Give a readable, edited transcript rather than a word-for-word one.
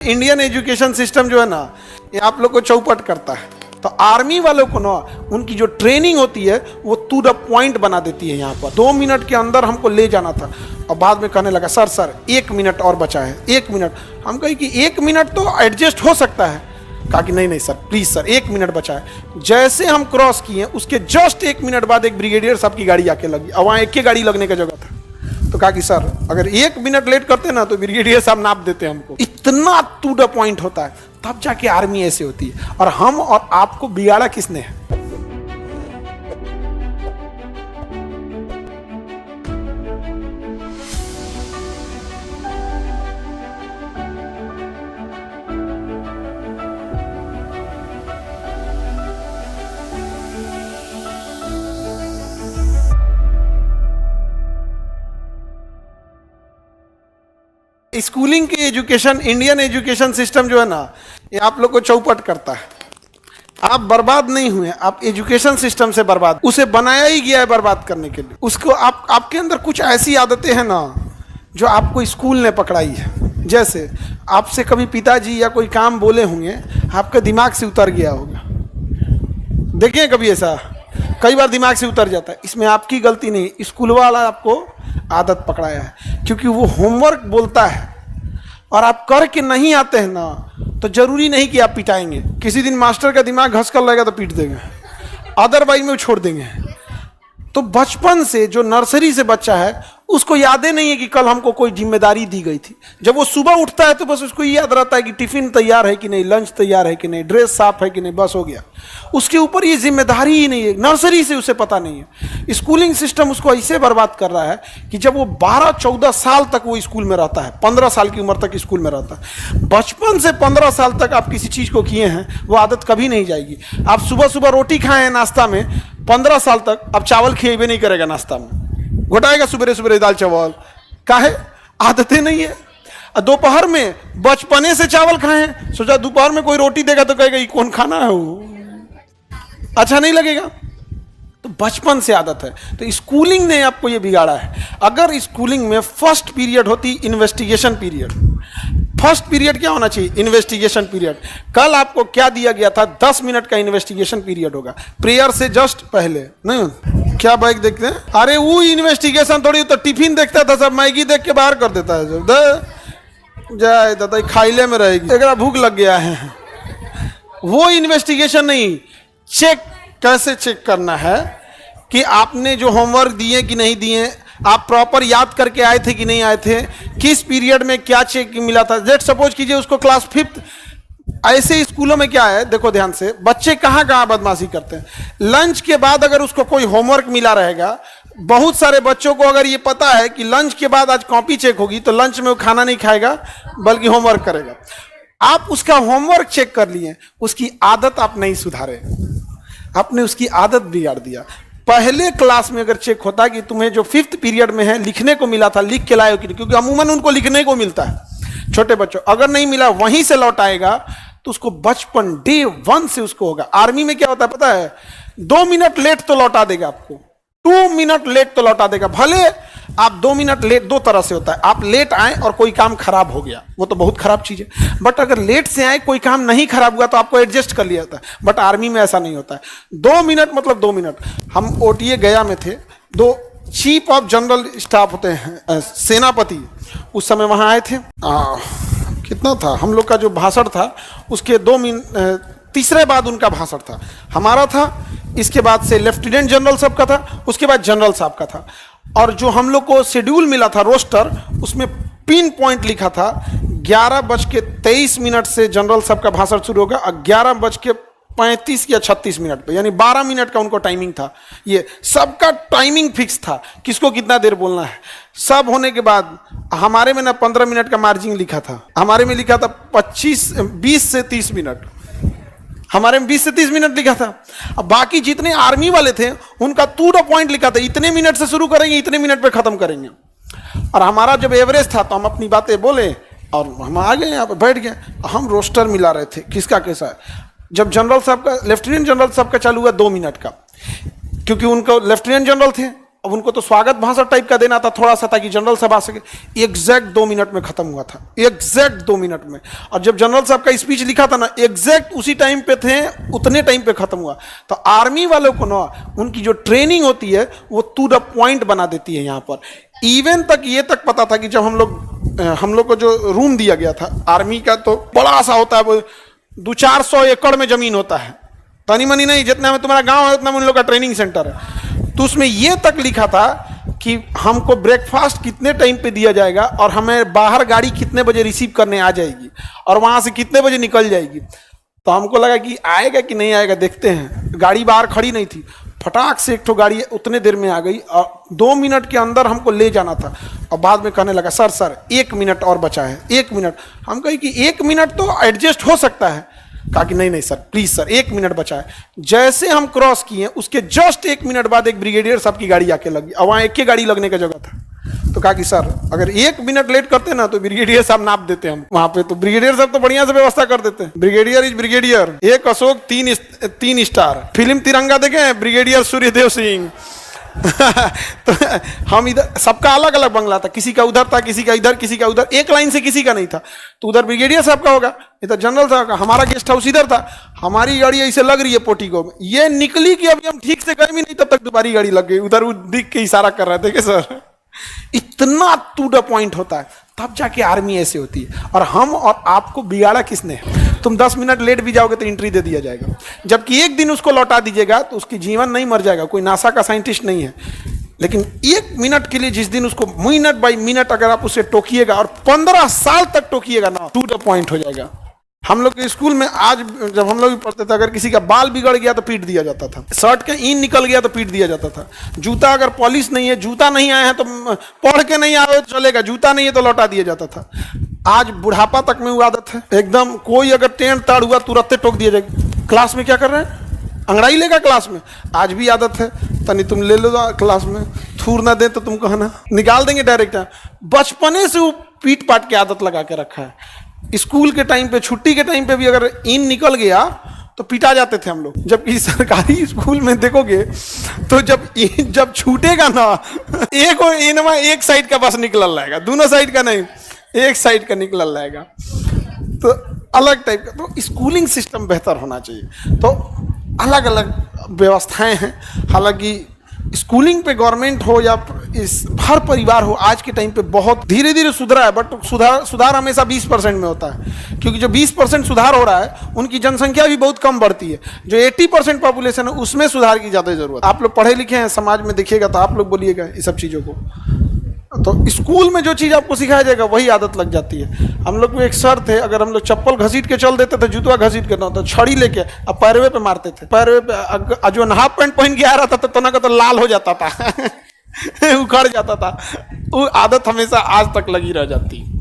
Indian education system जो है ना, ये आप लोग को चौपट करता है। तो आर्मी वालों को ना, उनकी जो ट्रेनिंग होती है वो टू द पॉइंट बना देती है। यहाँ पर 2 मिनट के अंदर हमको ले जाना था और बाद में कहने लगा सर 1 मिनट और बचा है, 1 मिनट। हम कहे कि 1 मिनट तो एडजस्ट हो सकता है। कहा कि नहीं सर प्लीज सर 1 मिनट बचा है। जैसे हम क्रॉस किए उसके जस्ट 1 मिनट बाद एक ब्रिगेडियर साहब की गाड़ी आके लगी और वहाँ एक ही गाड़ी लगने का जगह था। तो कहा कि सर अगर 1 मिनट लेट करते ना तो ब्रिगेडियर साहब नाप देते हमको। इतना टू द पॉइंट होता है, तब जाके आर्मी ऐसे होती है। और हम और आपको बिगाड़ा किसने है? स्कूलिंग की एजुकेशन, इंडियन एजुकेशन सिस्टम जो है ना, ये आप लोग को चौपट करता है। आप बर्बाद नहीं हुए, आप एजुकेशन सिस्टम से बर्बाद, उसे बनाया ही गया है बर्बाद करने के लिए। उसको आपके अंदर कुछ ऐसी आदतें हैं ना जो आपको स्कूल ने पकड़ाई है। जैसे आपसे कभी पिताजी या कोई काम बोले होंगे, आपके दिमाग से उतर गया होगा। देखिए कभी ऐसा कई बार दिमाग से उतर जाता है। इसमें आपकी गलती नहीं, स्कूल वाला आपको आदत पकड़ाया है। क्योंकि वो होमवर्क बोलता है और आप करके नहीं आते हैं ना, तो जरूरी नहीं कि आप पिटाएंगे। किसी दिन मास्टर का दिमाग घस कर लगेगा तो पीट देंगे, अदरवाइज में छोड़ देंगे। तो बचपन से जो नर्सरी से बच्चा है उसको यादें नहीं है कि कल हमको कोई जिम्मेदारी दी गई थी। जब वो सुबह उठता है तो बस उसको याद रहता है कि टिफिन तैयार है कि नहीं, लंच तैयार है कि नहीं, ड्रेस साफ है कि नहीं, बस हो गया। उसके ऊपर ये जिम्मेदारी ही नहीं है, नर्सरी से उसे पता नहीं है। स्कूलिंग सिस्टम उसको ऐसे बर्बाद कर रहा है कि जब वो 12-14 साल तक वो स्कूल में रहता है, 15 साल की उम्र तक स्कूल में रहता है। बचपन से 15 साल तक आप किसी चीज़ को किए हैं, वो आदत कभी नहीं जाएगी। आप सुबह सुबह रोटी खाए हैं नाश्ता में, 15 साल तक अब चावल खिएबे नहीं करेगा नाश्ता में, घोटाएगा सुबह सुबह दाल चावल। काहे? आदतें नहीं है। दोपहर में बचपने से चावल खाए हैं, सोचा दोपहर में कोई रोटी देगा तो कहेगा ये कौन खाना है, वो अच्छा नहीं लगेगा। तो बचपन से आदत है। तो स्कूलिंग ने आपको ये बिगाड़ा है। अगर स्कूलिंग में फर्स्ट पीरियड होती इन्वेस्टिगेशन पीरियड, फर्स्ट पीरियड क्या होना चाहिए? Investigation period. कल आपको क्या दिया गया था? 10 मिनट का इन्वेस्टिगेशन पीरियड होगा, प्रेयर से जस्ट पहले। नहीं क्या बाइक देखते हैं? अरे वो इन्वेस्टिगेशन थोड़ी, तो टिफिन देखता था सब, मैगी देख के बाहर कर देता है सब, जाए दादा खाइले में रहेगी, एक भूख लग गया है। वो इन्वेस्टिगेशन नहीं। चेक कैसे चेक करना है कि आपने जो होमवर्क दिए कि नहीं दिए, आप प्रॉपर याद करके आए थे कि नहीं आए थे, किस पीरियड में क्या चेक मिला था। लेट सपोज कीजिए उसको क्लास 5th। ऐसे स्कूलों में क्या है, देखो ध्यान से, बच्चे कहाँ कहाँ बदमाशी करते हैं। लंच के बाद अगर उसको कोई होमवर्क मिला रहेगा, बहुत सारे बच्चों को अगर ये पता है कि लंच के बाद आज कॉपी चेक होगी, तो लंच में वो खाना नहीं खाएगा बल्कि होमवर्क करेगा। आप उसका होमवर्क चेक कर लिए, उसकी आदत आप नहीं सुधारे, आपने उसकी आदत बिगाड़ दिया। पहले क्लास में अगर चेक होता कि तुम्हें जो 5th पीरियड में है लिखने को मिला था, लिख के लाए हो कि नहीं, क्योंकि अमूमन उनको लिखने को मिलता है छोटे बच्चों। अगर नहीं मिला वहीं से लौट आएगा तो उसको बचपन डे 1 से उसको होगा। आर्मी में क्या होता है पता है? 2 मिनट लेट तो लौटा देगा आपको, 2 मिनट लेट तो लौटा देगा। भले आप 2 मिनट लेट, 2 तरह से होता है। आप लेट आए और कोई काम खराब हो गया, वो तो बहुत खराब चीज है। बट अगर लेट से आए कोई काम नहीं खराब हुआ तो आपको एडजस्ट कर लिया जाता है। बट आर्मी में ऐसा नहीं होता है। 2 मिनट मतलब 2 मिनट। हम ओटीए गया में थे, 2 चीफ ऑफ जनरल स्टाफ होते हैं, सेनापति, उस समय वहां आए थे। कितना था हम लोग का जो भाषण था, उसके 2 मिनट, तीसरे बाद उनका भाषण था, हमारा था। इसके बाद से लेफ्टिनेंट जनरल साहब का था, उसके बाद जनरल साहब का था। और जो हम लोग को शेड्यूल मिला था रोस्टर, उसमें पिन पॉइंट लिखा था 11:23 से जनरल साहब का भाषण शुरू होगा और 11:35 या 36 मिनट पे, यानी 12 मिनट का उनको टाइमिंग था। ये सबका टाइमिंग फिक्स था, किसको कितना देर बोलना है। सब होने के बाद हमारे में ना 15 मिनट का मार्जिन लिखा था, हमारे में लिखा था 20 से 30 मिनट, हमारे में 20 से 30 मिनट लिखा था। अब बाकी जितने आर्मी वाले थे उनका टू द पॉइंट लिखा था, इतने मिनट से शुरू करेंगे, इतने मिनट पे खत्म करेंगे। और हमारा जब एवरेज था तो हम अपनी बातें बोले और हम आ गए, यहाँ पे बैठ गए। हम रोस्टर मिला रहे थे किसका कैसा है। जब जनरल साहब का, लेफ्टिनेंट जनरल साहब का चालू हुआ 2 मिनट का, क्योंकि उनको लेफ्टिनेंट जनरल थे, अब उनको तो स्वागत भाषण टाइप का देना था थोड़ा सा, ताकि जनरल साहब आ सके। एग्जैक्ट 2 मिनट में खत्म हुआ था, एग्जैक्ट 2 मिनट में। और जब जनरल साहब का स्पीच लिखा था ना, एग्जैक्ट उसी टाइम पे थे, उतने टाइम पे खत्म हुआ। तो आर्मी वालों को ना, उनकी जो ट्रेनिंग होती है वो टू द पॉइंट बना देती है। यहाँ पर इवन तक ये तक पता था कि जब हम लोग को जो रूम दिया गया था आर्मी का, तो बड़ा सा होता है, 200-400 एकड़ में जमीन होता है, तनी मनी नहीं, जितना में तुम्हारा गांव है उतना में उन लोग का ट्रेनिंग सेंटर है। तो उसमें यह तक लिखा था कि हमको ब्रेकफास्ट कितने टाइम पे दिया जाएगा, और हमें बाहर गाड़ी कितने बजे रिसीव करने आ जाएगी, और वहां से कितने बजे निकल जाएगी। तो हमको लगा कि आएगा कि नहीं आएगा, देखते हैं। गाड़ी बाहर खड़ी नहीं थी, फटाक से एक ठो गाड़ी उतने देर में आ गई, और 2 मिनट के अंदर हमको ले जाना था। और बाद में कहने लगा, सर 1 मिनट और बचा है, 1 मिनट। हम कहे कि 1 मिनट तो एडजस्ट हो सकता है। कहा कि नहीं सर, प्लीज सर, 1 मिनट बचा है। जैसे हम क्रॉस किए, उसके जस्ट 1 मिनट बाद एक ब्रिगेडियर साहब की गाड़ी आके लगी, और वहां एक ही गाड़ी लगने का जगह था। तो कहा कि सर अगर 1 मिनट लेट करते ना तो ब्रिगेडियर साहब नाप देते हम वहां पे। तो ब्रिगेडियर साहब तो बढ़िया से व्यवस्था कर देते हैं। Brigadier is brigadier, 1 Ashok 3 star. Film तिरंगा देखे, ब्रिगेडियर सूर्यदेव सिंह। तो हम इधर, सबका अलग अलग बंगला था, किसी का उधर था, किसी का इधर, किसी का उधर, एक लाइन से किसी का नहीं था। तो उधर ब्रिगेडियर साहब का होगा, इधर जनरल साहब का। हमारा गेस्ट हाउस इधर था, हमारी गाड़ी ऐसे लग रही है पोर्टिको में, ये निकली कि अभी हम ठीक से गए भी नहीं, तब तक दोबारी गाड़ी लग गई। उधर वो दिख के इशारा कर रहे थे कि सर, इतना टू द पॉइंट होता है, तब जाके आर्मी ऐसे होती है। और हम और आपको बिगाड़ा किसने? तुम 10 मिनट लेट भी जाओगे तो एंट्री दे दिया जाएगा, जबकि 1 दिन उसको लौटा दीजिएगा तो उसकी जीवन नहीं मर जाएगा। कोई नासा का साइंटिस्ट नहीं है, लेकिन 1 मिनट के लिए जिस दिन उसको मिनट बाई मिनट अगर आप उसे टोकिएगा, और 15 साल तक टोकिएगा ना, टू द पॉइंट हो जाएगा। हम लोग के स्कूल में आज जब हम लोग भी पढ़ते थे, अगर किसी का बाल बिगड़ गया तो पीट दिया जाता था, शर्ट का ईन निकल गया तो पीट दिया जाता था, जूता अगर पॉलिश नहीं है, जूता नहीं आया है तो पढ़ के नहीं आए तो चलेगा, जूता नहीं है तो लौटा दिया जाता था। आज बुढ़ापा तक में वो आदत है एकदम। कोई अगर टेढ़ ताड़ हुआ तुरंत टोक दिया जाएगा। क्लास में क्या कर रहे हैं, अंगड़ाई लेगा क्लास में, आज भी आदत है। तनी तुम ले लो क्लास में, थूर ना दे तो तुम कहना निकाल देंगे डायरेक्ट। बचपने से वो पीट पाट के आदत लगा के रखा है। स्कूल के टाइम पे, छुट्टी के टाइम पे भी अगर इन निकल गया तो पिटा जाते थे हम लोग। जबकि सरकारी स्कूल में देखोगे तो जब छूटेगा ना, एक और इनवा एक साइड का बस निकल रहेगा, दोनों साइड का नहीं, एक साइड का निकल रहेगा। तो अलग टाइप का, तो स्कूलिंग सिस्टम बेहतर होना चाहिए। तो अलग अलग व्यवस्थाएं हैं। हालांकि स्कूलिंग पे गवर्नमेंट हो या इस हर परिवार हो, आज के टाइम पे बहुत धीरे धीरे सुधरा है, बट सुधार हमेशा 20% में होता है। क्योंकि जो 20% सुधार हो रहा है उनकी जनसंख्या भी बहुत कम बढ़ती है। जो 80% पॉपुलेशन है उसमें सुधार की ज़्यादा जरूरत। आप लोग पढ़े लिखे हैं, समाज में देखिएगा तो आप लोग बोलिएगा ये सब चीज़ों को। तो स्कूल में जो चीज़ आपको सिखाया जाएगा वही आदत लग जाती है। हम लोग को एक सर थे, अगर हम लोग चप्पल घसीट के चल देते थे, जूता घसीट के ना, तो छड़ी लेके अब पैरवे पे मारते थे। पैरवे पे जो हाफ पैंट पहन के आ रहा था तो तना का तो लाल हो जाता था, उखड़ जाता था। वो आदत हमेशा आज तक लगी रह जाती है।